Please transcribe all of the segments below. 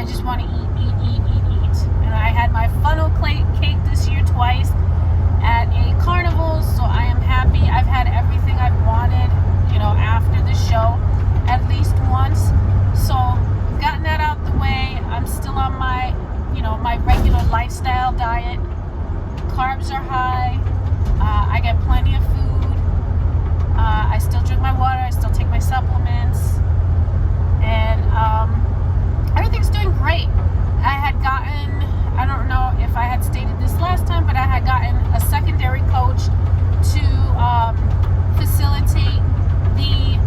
I just want to eat. And I had my funnel cake this year twice at a carnival, so I am happy. I've had everything I've wanted, after the show at least once. So I've gotten that out the way. I'm still on my, my regular lifestyle diet. Carbs are high. I get plenty of food. I still drink my water. I still take my supplements. And everything's doing great. I had gotten, I don't know if I had stated this last time, but I had gotten a secondary coach to facilitate the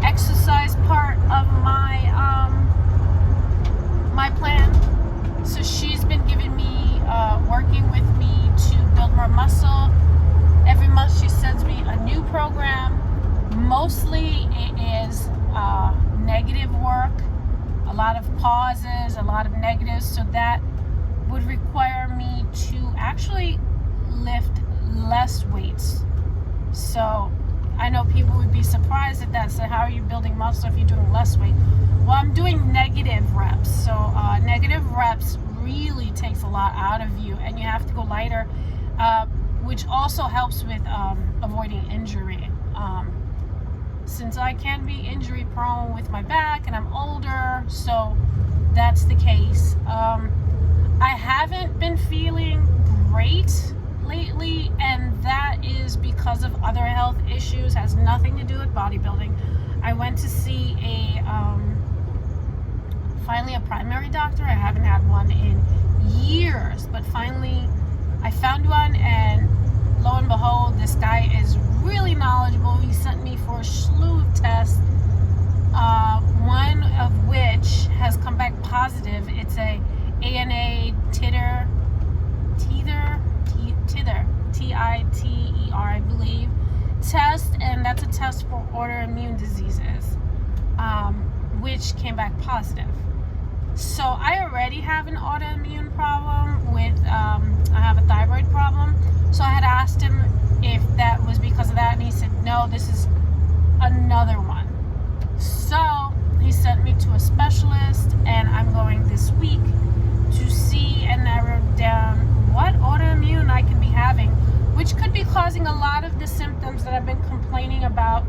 exercise part of my my plan. So she's been giving me, working with me to build more muscle. Every month she sends me a new program. Mostly it is negative work, a lot of pauses, a lot of negatives, so that would require me to actually lift less weights. So I know people would be surprised at that. So how are you building muscle if you're doing less weight? Well, I'm doing negative reps. So negative reps really takes a lot out of you, and you have to go lighter, which also helps with avoiding injury. Since I can be injury prone with my back and I'm older, so that's the case. I haven't been feeling great lately, and that is because of other health issues. Has nothing to do with bodybuilding. I went to see finally a primary doctor. I haven't had one in years, but finally I found one, and lo and behold, this guy is really knowledgeable. He sent me for a slew of tests, one of which has come back positive. It's a ANA titer, T-I-T-E-R, I believe, test, and that's a test for autoimmune diseases, which came back positive. So I already have an autoimmune problem with, I have a thyroid problem. So I had asked him if that was because of that, and he said, no, this is another one. So he sent me to a specialist, and I'm going this week to see and narrow down what autoimmune I can be having, which could be causing a lot of the symptoms that I've been complaining about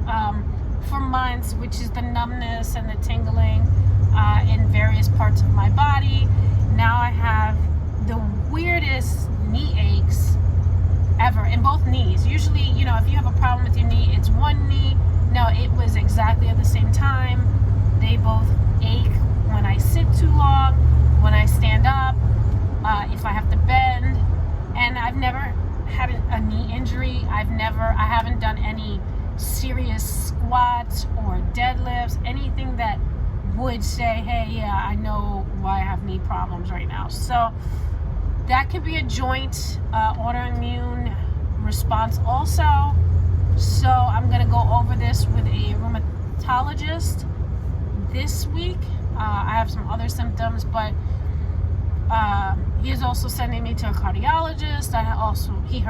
for months, which is the numbness and the tingling in various parts of my body. Now I have the weirdest knee aches ever in both knees. Usually, if you have a problem with your knee, it's one knee. No, it was exactly at the same time. They both ache when I sit too long, when I stand up, if I have to bend. And I've never had a knee injury. I haven't done any serious squats or deadlifts, anything that would say, hey, yeah, I know why I have knee problems right now. So that could be a joint autoimmune response also. So I'm going to go over this with a rheumatologist this week. I have some other symptoms, but he is also sending me to a cardiologist. He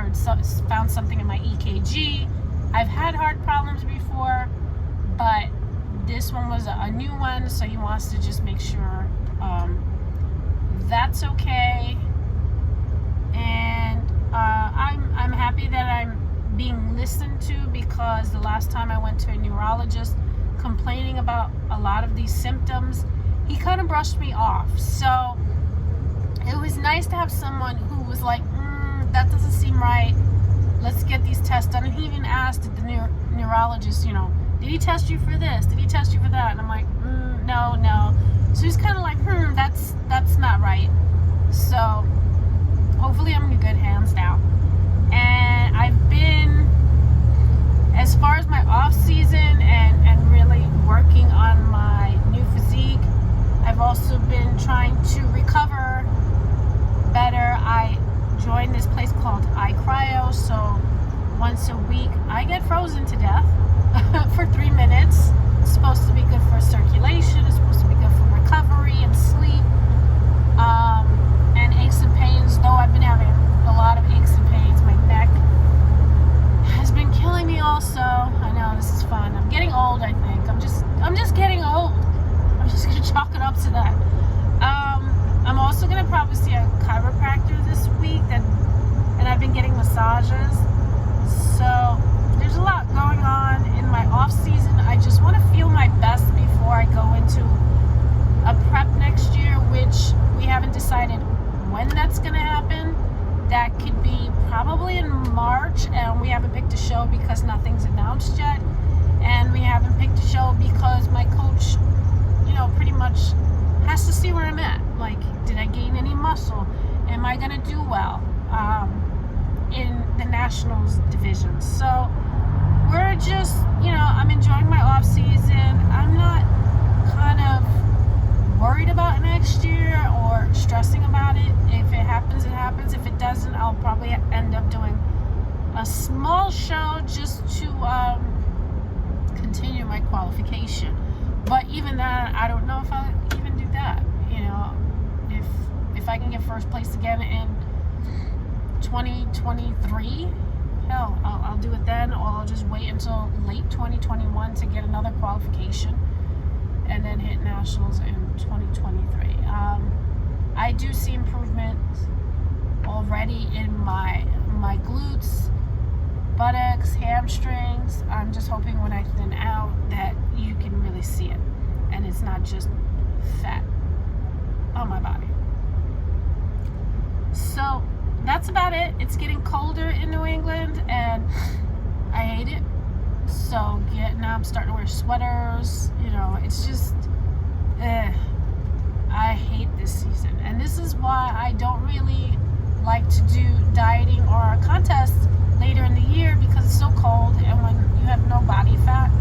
found something in my EKG. I've had heart problems before, but this one was a new one, so he wants to just make sure that's okay. And I'm happy that I'm being listened to, because the last time I went to a neurologist complaining about a lot of these symptoms, he kind of brushed me off. So it was nice to have someone who was like, that doesn't seem right. Let's get these tests done. And he even asked the neurologist, did he test you for this? Did he test you for that? And I'm like, no. So he's kind of like, that's not right. So hopefully I'm in good hands now. And I've been, as far as my off season and really working on my new physique, I've also been trying to recover better. I joined this place called iCryo, so once a week I get frozen to death for 3 minutes. It's supposed to be good for circulation, it's supposed to be good for recovery and sleep, and aches and pains. Though I've been having a lot of aches and pains, my neck has been killing me also. I know, this is fun. I'm getting old, I think. I'm just getting old. I'm just gonna chalk it up to that. I'm also gonna probably see a chiropractor this week, and I've been getting massages. So there's a lot going on in my off season. I just want to feel my best before I go into a prep next year, which we haven't decided when that's gonna happen. That could be probably in March, and we haven't picked a show because nothing's announced yet. And we haven't picked a show because my coach, pretty much has to see where I'm at. Like, did I gain any muscle? Am I gonna do well in the nationals division? So we're just, I'm enjoying my off season. I'm not kind of worried about next year or stressing about it. If it happens, it happens. If it doesn't, I'll probably end up doing a small show just to continue my qualification. But even that, I don't know if I'll even do that. If I can get first place again in 2023, hell, I'll do it then, or I'll just wait until late 2021 to get another qualification and then hit nationals in 2023. I do see improvements already in my glutes, buttocks, hamstrings. I'm just hoping when I thin out that you can really see it and it's not just fat on my body. So that's about it. It's getting colder in New England and I hate it. So now I'm starting to wear sweaters. It's just I hate this season, and this is why I don't really like to do dieting or contests later in the year, because it's so cold, and when you have no body fat,